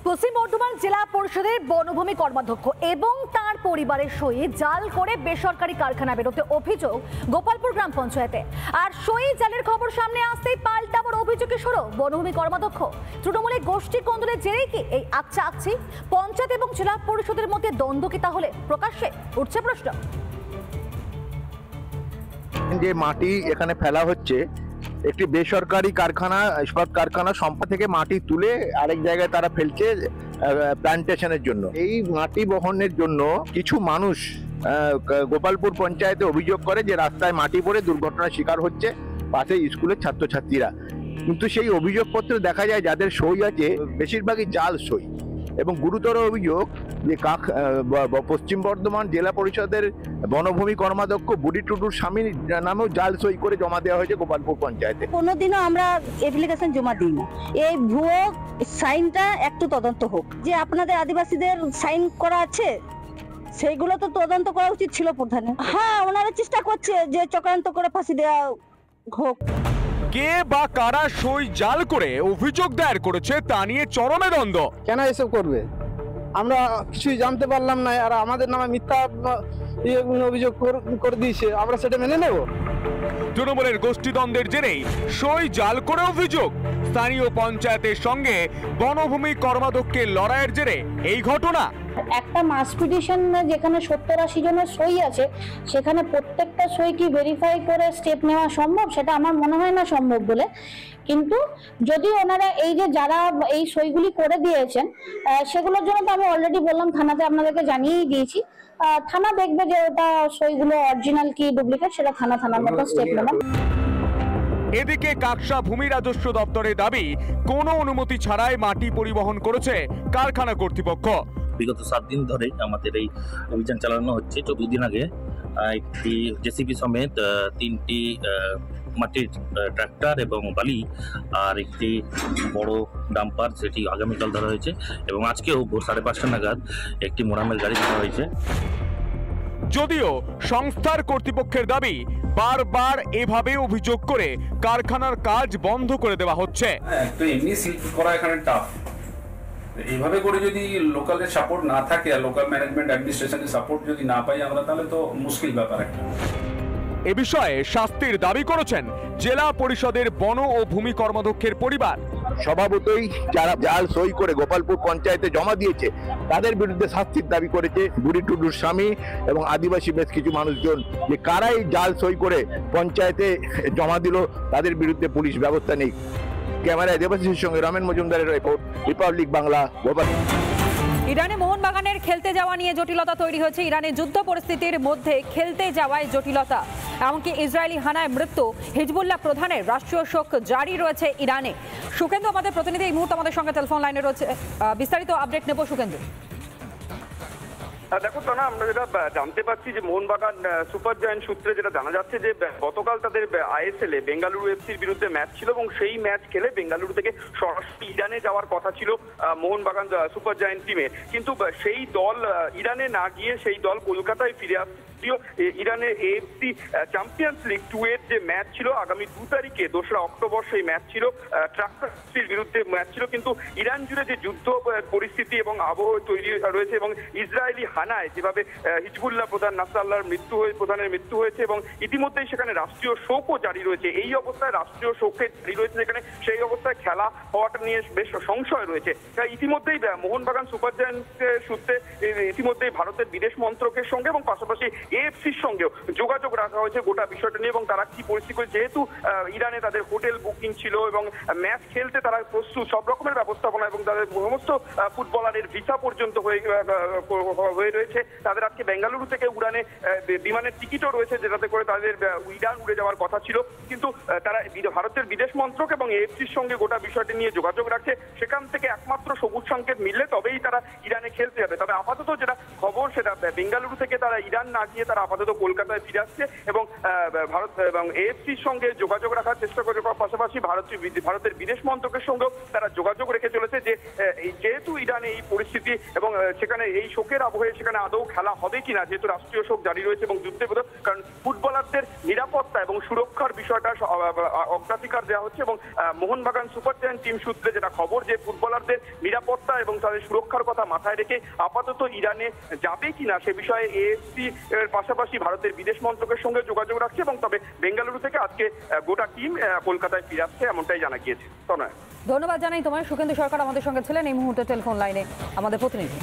পশ্চিম বর্ধমান জেলা পরিষদের বনভূমি কর্মাধ্যক্ষ এবং তার পরিবারের সই জাল করে বেসরকারি কারখানা বেরোতে অভিযোগ গোপালপুর গ্রাম পঞ্চায়েতে। আর সই জালের খবর সামনে আসতেই পাল্টাবার অভিযোগে সরো বনভূমি কর্মাধ্যক্ষ। তৃণমূলের গোষ্ঠী কন্দলের জেরেই কি এই আকছি পঞ্চায়েত এবং জেলা পরিষদের মধ্যে দ্বন্দ্ব কি তাহলে প্রকাশ্যে উঠছে প্রশ্ন। যে মাটি এখানে ফেলা হচ্ছে একটি বেসরকারি কারখানা, ইস্পাত কারখানা সম্পদ থেকে মাটি তুলে আরেক জায়গায় তারা ফেলছে প্ল্যান্টেশনের জন্য। এই মাটি বহনের জন্য কিছু মানুষ গোপালপুর পঞ্চায়েতে অভিযোগ করে যে রাস্তায় মাটি পড়ে দুর্ঘটনার শিকার হচ্ছে পাশে স্কুলের ছাত্রছাত্রীরা। কিন্তু সেই অভিযোগপত্রে দেখা যায় যাদের সই আছে বেশিরভাগই জাল সই, এবং গুরুতর অভিযোগ যে পশ্চিম বর্ধমান জেলা পরিষদের বনভূমি কর্মাধ্যক্ষ বুড়ি টুডুর স্বামী নামেও জাল সই করে জমা দেওয়া হয়েছে গোপালপুর পঞ্চায়েতে। কোনোদিনও আমরা অ্যাপ্লিকেশন জমা দিই না। এই ভুয়ো সাইনটা একটু তদন্ত হোক, যে আপনাদের আদিবাসীদের সাইন করা আছে সেইগুলো তো তদন্ত করা উচিত ছিল প্রধানের। হ্যাঁ, ওনারা চেষ্টা করছে যে চক্রান্ত করে ফাঁসি দেওয়া হোক। কে বা কারা সই জাল করে অভিযোগ দায়ের করেছে তা নিয়ে চরমে দ্বন্দ্ব। কেন এসব করবে আমরা কিছুই জানতে পারলাম না, আর আমাদের নামে মিথ্যা অভিযোগ করে দিয়েছে, আমরা সেটা মেনে নেব? তৃণমূলের গোষ্ঠীদ্বন্দ্বের জেরেই সই জাল করে অভিযোগ। স্থানীয় পঞ্চায়েতের সঙ্গে বনভূমি কর্মাধ্যক্ষের লড়াইয়ের জেরে এই ঘটনা। একটা মাস পিটিশন যেখানে 70-80 জনের সই আছে, সেখানে প্রত্যেকটা সই কি ভেরিফাই করে স্টেপ নেওয়া সম্ভব? সেটা আমার মনে হয় না সম্ভব বলে। কিন্তু যদি ওনারা এই যে যারা এই সইগুলি করে দিয়েছেন সেগুলোর জন্য তো আমি অলরেডি বললাম থানাতে আপনাদেরকে জানিয়েই দিয়েছি। থানা দেখবে যে ওটা সইগুলো অরিজিনাল কি ডুপ্লিকেট, সেটা থানার মতো স্টেপ নেবে। এদিকে কাকসা ভূমি রাজস্ব দপ্তরের দাবি কোনো অনুমতি ছাড়াই মাটি পরিবহন করেছে কারখানা কর্তৃপক্ষ। বিগত 7 দিন ধরে আমাদের এই অভিযান চালানো হচ্ছে। 14 দিন আগে একটি জেসিবি সমেত 3টি মাটির ট্রাক্টর এবং বালি আর একটি বড় ডাম্পার, সেটি আগামীকাল ধরা হয়েছে, এবং আজকেও ভোর 5:30 নাগাদ একটি মোরামের গাড়ি ধরা হয়েছে। যদিও সংস্থার কর্তৃপক্ষের দাবি বারবার এভাবে অভিযোগ করে কারখানার কাজ বন্ধ করে দেওয়া হচ্ছে। একটা এমনি সিল করা এখানে টাফ। এইভাবে করে যদি লোকালের সাপোর্ট না থাকে আর লোকাল ম্যানেজমেন্ট অ্যাডমিনিস্ট্রেশনের সাপোর্ট যদি না পাই আমরা, তাহলে তো মুশকিল ব্যাপার একটা। এ বিষয়ে শাস্তির দাবি করেছেন জেলা পরিষদের বন ও ভূমি কর্মাধ্যক্ষের পরিবার। স্বভাবতই যারা জাল সই করে গোপালপুর পঞ্চায়েতে জমা দিয়েছে তাদের বিরুদ্ধে শাস্তির দাবি করেছে বুড়ি টুডুর স্বামী এবং আদিবাসী বেশ কিছু মানুষজন। যে কারাই জাল সই করে পঞ্চায়েতে জমা দিল তাদের বিরুদ্ধে পুলিশ ব্যবস্থা নেই। ক্যামেরায় দেবাশিসের সঙ্গে রমেন মজুমদারের রিপোর্ট, রিপাবলিক বাংলা, গোপাল। ইরানে মোহনবাগানের খেলতে যাওয়া নিয়ে জটিলতা তৈরি হয়েছে। ইরানের যুদ্ধ পরিস্থিতির মধ্যে খেলতে যাওয়ায় জটিলতা, এমনকি ইসরায়েলি হানায় মৃত্যু হিজবুল্লাহ প্রধানের রাষ্ট্রীয় শোক জারি রয়েছে ইরানে। সুকেন্দু আমাদের প্রতিনিধি এই মুহূর্তে আমাদের সঙ্গে টেলিফোন লাইনে রয়েছে, বিস্তারিত আপডেট নেব সুকেন্দু। দেখো তো না, আমরা যেটা জানতে পারছি যে মোহনবাগান সুপার জায়ান্ট সূত্রে যেটা জানা যাচ্ছে যে গতকাল তাদের আইএসএল এ বেঙ্গালুরু এফসির বিরুদ্ধে ম্যাচ ছিল, এবং সেই ম্যাচ খেলে বেঙ্গালুরু থেকে সরাসরি ইরানে যাওয়ার কথা ছিল মোহনবাগান সুপার জায়ান্ট টিমে। কিন্তু সেই দল ইরানে না গিয়ে সেই দল কলকাতায় ফিরে আসছে। ইরানের এএফসি চ্যাম্পিয়ন্স লিগ 2 এর যে ম্যাচ ছিল আগামী 2 তারিখে 2রা অক্টোবর, সেই ম্যাচ ছিল ট্রাক্টরের বিরুদ্ধে ম্যাচ ছিল। কিন্তু ইরান জুড়ে যে যুদ্ধ পরিস্থিতি এবং আবহ তৈরি রয়েছে, এবং ইসরায়েলি হানায় যেভাবে হিজবুল্লাহ প্রধান নাসরাল্লাহর প্রধানের মৃত্যু হয়েছে, এবং ইতিমধ্যেই সেখানে রাষ্ট্রীয় শোকও জারি রয়েছে। এই অবস্থায় রাষ্ট্রীয় শোকে জারি রয়েছে যেখানে, সেই অবস্থায় খেলা হওয়াটা নিয়ে বেশ সংশয় রয়েছে। ইতিমধ্যেই মোহনবাগান সুপার জায়ান্টের সূত্রে ইতিমধ্যেই ভারতের বিদেশ মন্ত্রকের সঙ্গে এবং পাশাপাশি এএফসির সঙ্গেও যোগাযোগ রাখা হয়েছে গোটা বিষয়টা নিয়ে, এবং তারা কি পরিস্থিতি, যেহেতু ইরানে তাদের হোটেল বুকিং ছিল এবং ম্যাচ খেলতে তারা প্রস্তুত, সব রকমের ব্যবস্থাপনা এবং তাদের সমস্ত ফুটবলারের ভিসা পর্যন্ত হয়ে রয়েছে। তাদের আজকে বেঙ্গালুরু থেকে উড়ানে বিমানের টিকিটও রয়েছে, যেটাতে করে তাদের ইরান উড়ে যাওয়ার কথা ছিল। কিন্তু তারা ভারতের বিদেশ মন্ত্রক এবং এএফসির সঙ্গে গোটা বিষয়টি নিয়ে যোগাযোগ রাখছে। সেখান থেকে একমাত্র সবুজ সংকেত মিললে তবেই তারা ইরানে খেলতে যাবে। তবে আপাতত যেটা খবর, সেটা বেঙ্গালুরু থেকে তারা ইরান না গিয়ে তারা আপাতত কলকাতায় ফিরে আসছে, এবং ভারত এবং এএফসির সঙ্গে যোগাযোগ রাখার চেষ্টা করে, পাশাপাশি ভারতের বিদেশ মন্ত্রকের সঙ্গেও তারা যোগাযোগ রেখে চলেছে। যে যেহেতু ইরানে এই পরিস্থিতি এবং সেখানে এই শোকের আবহে সেখানে আদৌ খেলা হবে কিনা, যেহেতু রাষ্ট্রীয় শোক জারি রয়েছে এবং যুদ্ধের মতো, কারণ ফুটবলারদের নিরাপত্তা এবং সুরক্ষার বিষয়টা অগ্রাধিকার দেওয়া হচ্ছে। এবং মোহনবাগান সুপার জায়ান্ট টিম সূত্রে যেটা খবর, যে ফুটবলারদের নিরাপত্তা এবং তাদের সুরক্ষার কথা মাথায় রেখে আপাতত ইরানে যাবে কিনা সে বিষয়ে এএফসি এর পাশাপাশি ভারতের বিদেশ মন্ত্রকের সঙ্গে যোগাযোগ রাখছে, এবং তবে বেঙ্গালুরু থেকে আজকে গোটা টিম কলকাতায় ফিরে আসছে, এমনটাই জানা গিয়েছে। তনয়, ধন্যবাদ জানাই তোমার। সুখেন্দু সরকার আমাদের সঙ্গে ছিলেন এই মুহূর্তে টেলিফোন লাইনে, আমাদের প্রতিনিধি।